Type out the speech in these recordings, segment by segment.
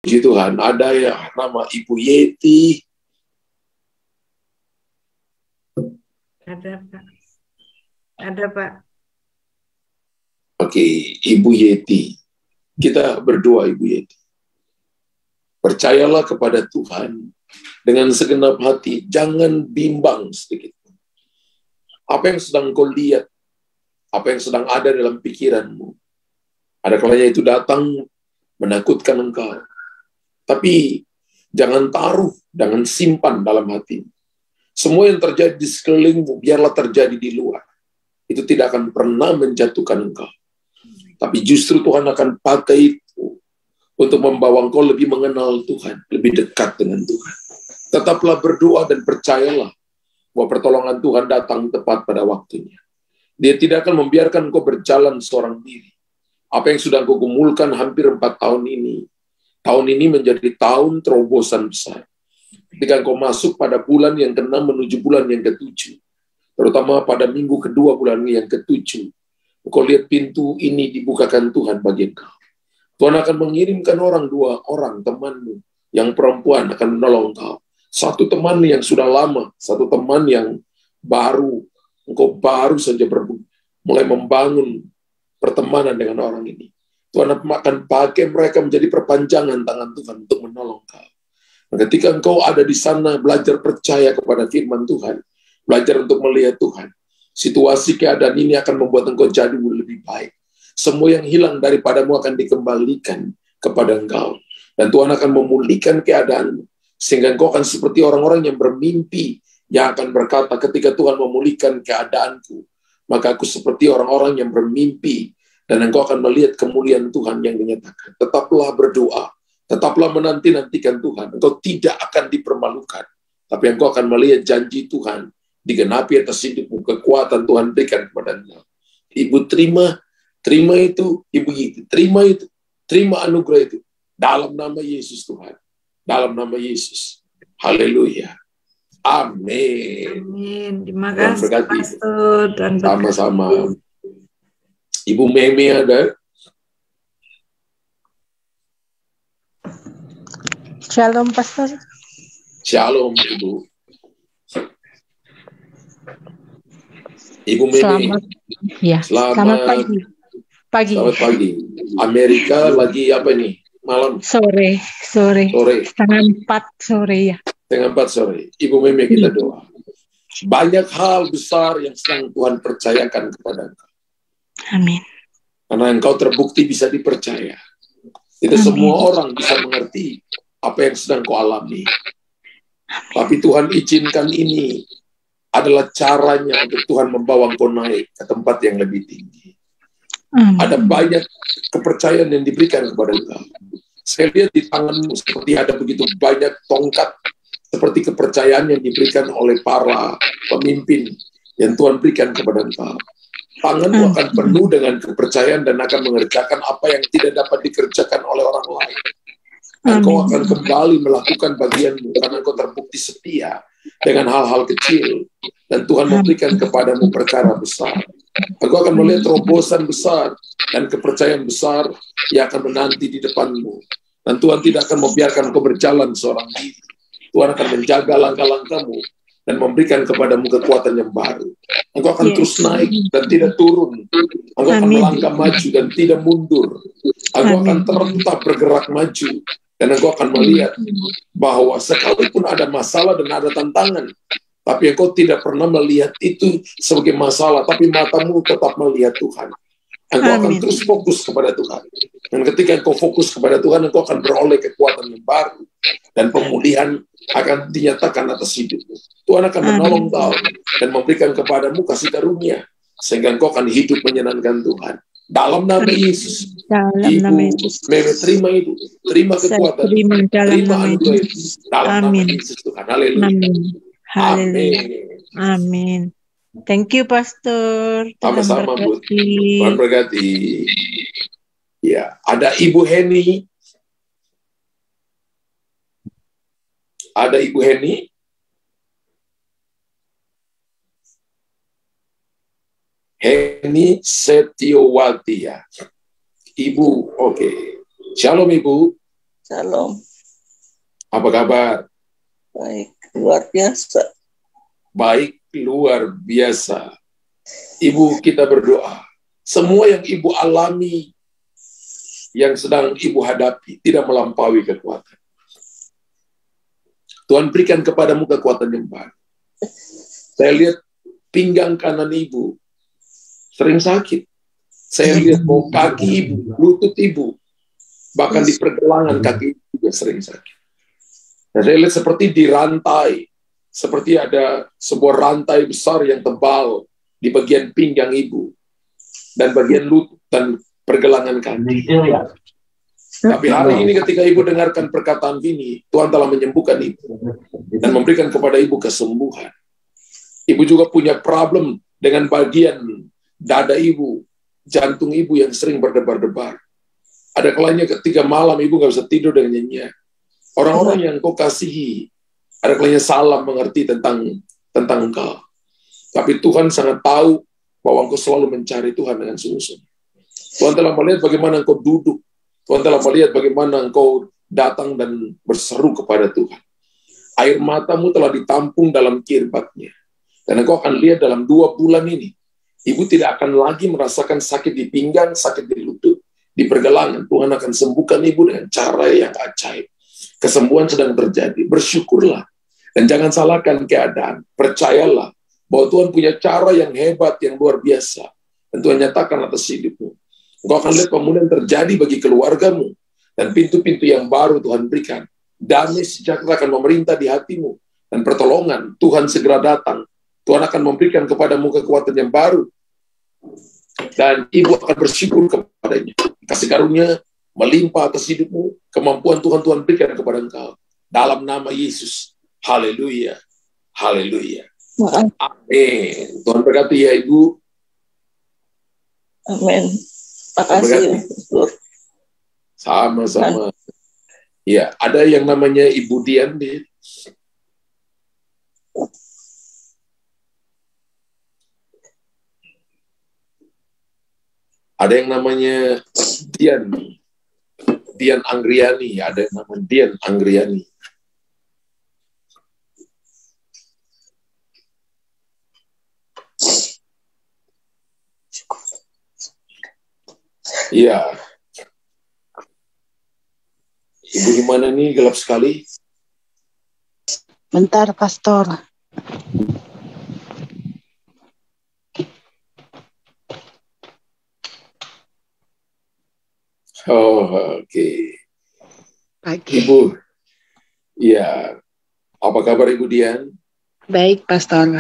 Puji Tuhan, ada yang nama Ibu Yeti. Ada, Pak. Ada, Pak. Oke, Ibu Yeti. Kita berdoa, Ibu Yeti. Percayalah kepada Tuhan dengan segenap hati. Jangan bimbang sedikit. Apa yang sedang kau lihat, apa yang sedang ada dalam pikiranmu, ada kalanya itu datang menakutkan engkau. Tapi jangan taruh, jangan simpan dalam hati. Semua yang terjadi di sekelilingmu, biarlah terjadi di luar. Itu tidak akan pernah menjatuhkan engkau. Tapi justru Tuhan akan pakai itu untuk membawa engkau lebih mengenal Tuhan, lebih dekat dengan Tuhan. Tetaplah berdoa dan percayalah bahwa pertolongan Tuhan datang tepat pada waktunya. Dia tidak akan membiarkan engkau berjalan seorang diri. Apa yang sudah engkau gumulkan hampir 4 tahun ini menjadi tahun terobosan besar. Ketika engkau masuk pada bulan yang ke-6 menuju bulan yang ke-7, terutama pada minggu kedua bulan yang ke-7, engkau lihat pintu ini dibukakan Tuhan bagi engkau. Tuhan akan mengirimkan 2 orang temanmu yang perempuan akan menolong engkau. Satu teman yang sudah lama, satu teman yang baru, engkau baru saja mulai membangun pertemanan dengan orang ini. Tuhan akan pakai mereka menjadi perpanjangan tangan Tuhan untuk menolong kau. Dan ketika engkau ada di sana, belajar percaya kepada firman Tuhan, belajar untuk melihat Tuhan, situasi keadaan ini akan membuat engkau jadi lebih baik. Semua yang hilang daripadamu akan dikembalikan kepada engkau. Dan Tuhan akan memulihkan keadaanmu, sehingga engkau akan seperti orang-orang yang bermimpi, yang akan berkata, ketika Tuhan memulihkan keadaanku, maka aku seperti orang-orang yang bermimpi, dan engkau akan melihat kemuliaan Tuhan yang dinyatakan. Tetaplah berdoa, tetaplah menanti-nantikan Tuhan. Engkau tidak akan dipermalukan, tapi engkau akan melihat janji Tuhan digenapi atas hidupmu, kekuatan Tuhan berikan kepada engkau. Ibu terima itu, Ibu itu, terima anugerah itu. Dalam nama Yesus Tuhan, dalam nama Yesus. Haleluya. Amin. Amin. Terima kasih, Pastor. Sama-sama. Ibu Meme ada? Shalom, Pastor. Shalom, Ibu. Ibu Meme. Selamat pagi. Selamat pagi. Amerika lagi apa nih? Malam? Sore. 3:30 sore ya. 3:30 sore. Ibu Meme, kita doa. Banyak hal besar yang sedang Tuhan percayakan kepada engkau. Amin. Karena engkau terbukti bisa dipercaya. Tidak semua orang bisa mengerti apa yang sedang kau alami. Tapi Tuhan izinkan ini adalah caranya untuk Tuhan membawa engkau naik ke tempat yang lebih tinggi. Ada banyak kepercayaan yang diberikan kepada engkau. Saya lihat di tanganmu seperti ada begitu banyak tongkat, seperti kepercayaan yang diberikan oleh para pemimpin yang Tuhan berikan kepada engkau. Tanganmu akan penuh dengan kepercayaan dan akan mengerjakan apa yang tidak dapat dikerjakan oleh orang lain. Engkau akan kembali melakukan bagianmu karena engkau terbukti setia dengan hal-hal kecil, dan Tuhan memberikan kepadamu perkara besar. Engkau akan melihat terobosan besar dan kepercayaan besar yang akan menanti di depanmu. Dan Tuhan tidak akan membiarkan engkau berjalan seorang diri. Tuhan akan menjaga langkah-langkahmu dan memberikan kepadamu kekuatan yang baru. Engkau akan terus naik dan tidak turun. Engkau akan melangkah maju dan tidak mundur. Engkau akan tetap bergerak maju. Dan engkau akan melihat bahwa sekalipun ada masalah dan ada tantangan, tapi engkau tidak pernah melihat itu sebagai masalah, tapi matamu tetap melihat Tuhan. Engkau akan terus fokus kepada Tuhan. Dan ketika engkau fokus kepada Tuhan, engkau akan beroleh kekuatan yang baru. Dan pemulihan akan dinyatakan atas hidupmu. Tuhan akan menolong kau dan memberikan kepadamu kasih karunia, sehingga engkau akan hidup menyenangkan Tuhan. Dalam nama Yesus. Ibu Meme, terima itu. Terima kekuatan. Terima anugerah itu. Dalam nama Yesus Tuhan. Haleluya. Amin. Thank you, Pastor. Sama-sama, Bu. Tuhan berkati. Ya, ada Ibu Heni. Ada Ibu Heni? Heni Setiowati ya. Ibu, oke. Shalom Ibu. Shalom. Apa kabar? Baik, luar biasa. Baik, luar biasa. Ibu, kita berdoa. Semua yang Ibu alami, yang sedang Ibu hadapi, tidak melampaui kekuatan. Tuhan berikan kepadamu kekuatan yang baru. Saya lihat pinggang kanan Ibu sering sakit. Saya lihat mau kaki Ibu, lutut Ibu, bahkan di pergelangan kaki Ibu juga sering sakit. Dan saya lihat seperti dirantai, seperti ada sebuah rantai besar yang tebal di bagian pinggang Ibu, dan bagian lutut dan pergelangan kaki. Tapi hari ini ketika Ibu dengarkan perkataan ini, Tuhan telah menyembuhkan Ibu dan memberikan kepada Ibu kesembuhan. Ibu juga punya problem dengan bagian dada Ibu, jantung Ibu yang sering berdebar-debar. Ada kalanya ketika malam Ibu nggak bisa tidur dengan nyenyak. Orang-orang yang kau kasihi, ada kalanya salah mengerti tentang engkau. Tapi Tuhan sangat tahu bahwa engkau selalu mencari Tuhan dengan sungguh-sungguh. Tuhan telah melihat bagaimana engkau duduk. Tuhan telah melihat bagaimana engkau datang dan berseru kepada Tuhan. Air matamu telah ditampung dalam kirbatnya. Dan engkau akan lihat dalam 2 bulan ini, Ibu tidak akan lagi merasakan sakit di pinggang, sakit di lutut, di pergelangan. Tuhan akan sembuhkan Ibu dengan cara yang ajaib. Kesembuhan sedang terjadi. Bersyukurlah. Dan jangan salahkan keadaan. Percayalah bahwa Tuhan punya cara yang hebat, yang luar biasa. Dan Tuhan nyatakan atas hidupmu. Engkau akan lihat pemulihan terjadi bagi keluargamu. Dan pintu-pintu yang baru Tuhan berikan. Damai sejahtera akan memerintah di hatimu. Dan pertolongan Tuhan segera datang. Tuhan akan memberikan kepadamu kekuatan yang baru. Dan Ibu akan bersyukur kepadanya. Kasih karunia melimpah atas hidupmu. Kemampuan Tuhan berikan kepada engkau. Dalam nama Yesus. Haleluya. Haleluya. Amin. Tuhan berkati ya Ibu. Amin. Makasih. Sama-sama. Ya, ada yang namanya Ibu Dian nih. Ada yang namanya Dian Anggriani. Ada yang namanya Dian Anggriani. Iya. Ibu gimana nih? Gelap sekali. Bentar, Pastor. Oh, oke. Pagi. Ibu. Iya. Apa kabar Ibu Dian? Baik, Pastor.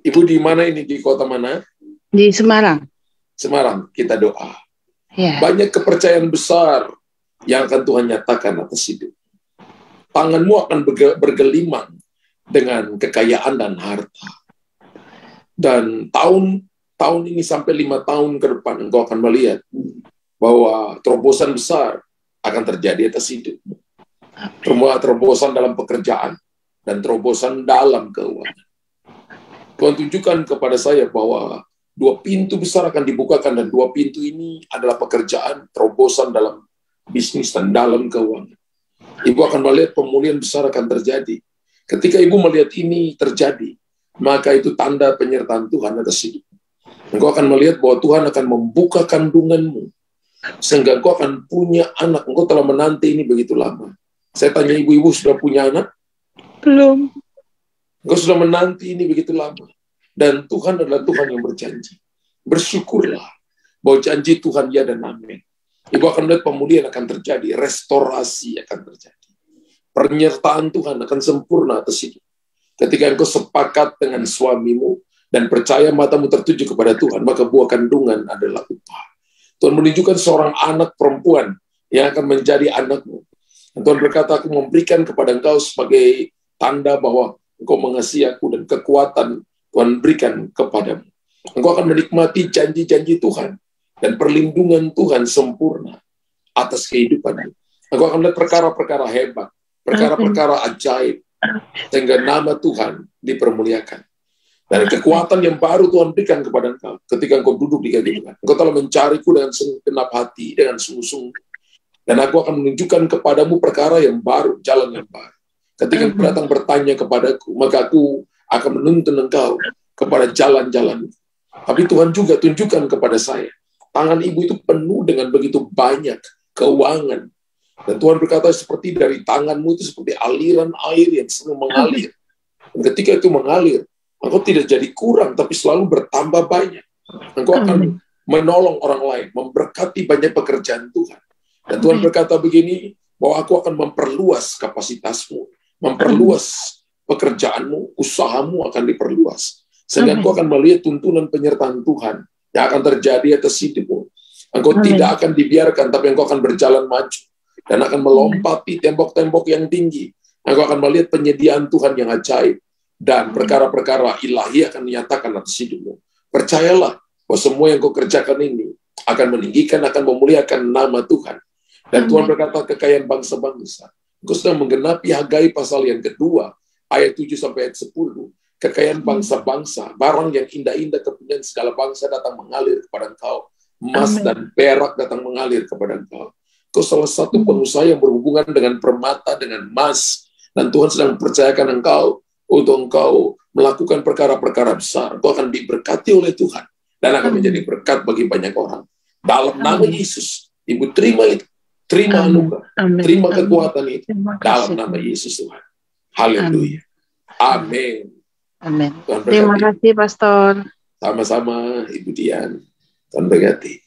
Ibu di mana ini? Di kota mana? Di Semarang. Semarang. Kita doa. Ya. Banyak kepercayaan besar yang akan Tuhan nyatakan atas hidup. Tanganmu akan bergelimang dengan kekayaan dan harta. Dan tahun ini sampai 5 tahun ke depan engkau akan melihat bahwa terobosan besar akan terjadi atas hidupmu. Terobosan dalam pekerjaan dan terobosan dalam keuangan. Tuhan tunjukkan kepada saya bahwa 2 pintu besar akan dibukakan, dan 2 pintu ini adalah pekerjaan, terobosan dalam bisnis dan dalam keuangan. Ibu akan melihat pemulihan besar akan terjadi. Ketika Ibu melihat ini terjadi, maka itu tanda penyertaan Tuhan atas hidup. Engkau akan melihat bahwa Tuhan akan membuka kandunganmu, sehingga engkau akan punya anak. Engkau telah menanti ini begitu lama. Saya tanya ibu-ibu, sudah punya anak? Belum. Engkau sudah menanti ini begitu lama. Dan Tuhan adalah Tuhan yang berjanji. Bersyukurlah bahwa janji Tuhan ya dan amin. Ibu akan melihat pemulihan akan terjadi, restorasi akan terjadi. Penyertaan Tuhan akan sempurna atas hidup. Ketika engkau sepakat dengan suamimu dan percaya matamu tertuju kepada Tuhan, maka buah kandungan adalah upah. Tuhan menunjukkan seorang anak perempuan yang akan menjadi anakmu. Dan Tuhan berkata, aku memberikan kepada engkau sebagai tanda bahwa engkau mengasihi aku, dan kekuatan Tuhan berikan kepadamu. Engkau akan menikmati janji-janji Tuhan dan perlindungan Tuhan sempurna atas kehidupanmu. Engkau akan melihat perkara-perkara hebat, perkara-perkara ajaib, sehingga nama Tuhan dipermuliakan. Dan kekuatan yang baru Tuhan berikan kepada engkau ketika engkau duduk di kaki Tuhan. Engkau telah mencariku dengan segenap hati, dengan sungguh-sungguh. Dan aku akan menunjukkan kepadamu perkara yang baru, jalan yang baru. Ketika engkau datang bertanya kepadaku, maka aku akan menuntun engkau kepada jalan-jalan. Tapi Tuhan juga tunjukkan kepada saya, tangan ibu itu penuh dengan begitu banyak keuangan. Dan Tuhan berkata seperti dari tanganmu itu seperti aliran air yang selalu mengalir. Dan ketika itu mengalir, engkau tidak jadi kurang, tapi selalu bertambah banyak. Engkau akan menolong orang lain, memberkati banyak pekerjaan Tuhan. Dan Tuhan berkata begini, bahwa aku akan memperluas kapasitasmu, memperluas pekerjaanmu, usahamu akan diperluas. Sehingga engkau akan melihat tuntunan penyertaan Tuhan yang akan terjadi atas hidupmu. Engkau tidak akan dibiarkan, tapi engkau akan berjalan maju. Dan akan melompati tembok-tembok yang tinggi. Engkau akan melihat penyediaan Tuhan yang ajaib. Dan perkara-perkara ilahi akan dinyatakan atas hidupmu. Percayalah bahwa semua yang kau kerjakan ini akan meninggikan, akan memuliakan nama Tuhan. Dan Tuhan berkata kekayaan bangsa-bangsa. Engkau sedang menggenapi Hagai pasal yang kedua, ayat 7 sampai ayat 10. Kekayaan bangsa-bangsa, barang yang indah-indah kepunyaan segala bangsa datang mengalir kepada engkau. Emas dan perak datang mengalir kepada engkau. Kau salah satu pengusaha yang berhubungan dengan permata, dengan emas. Dan Tuhan sedang mempercayakan engkau untuk engkau melakukan perkara-perkara besar. Engkau akan diberkati oleh Tuhan. Dan akan menjadi berkat bagi banyak orang. Dalam nama Yesus, Ibu terima itu. Terima anugerah, terima kekuatan itu dalam nama Yesus Tuhan. Haleluya. Amin. Amin. Terima kasih, Pastor. Sama-sama, Ibu Dian. Tuhan berkati.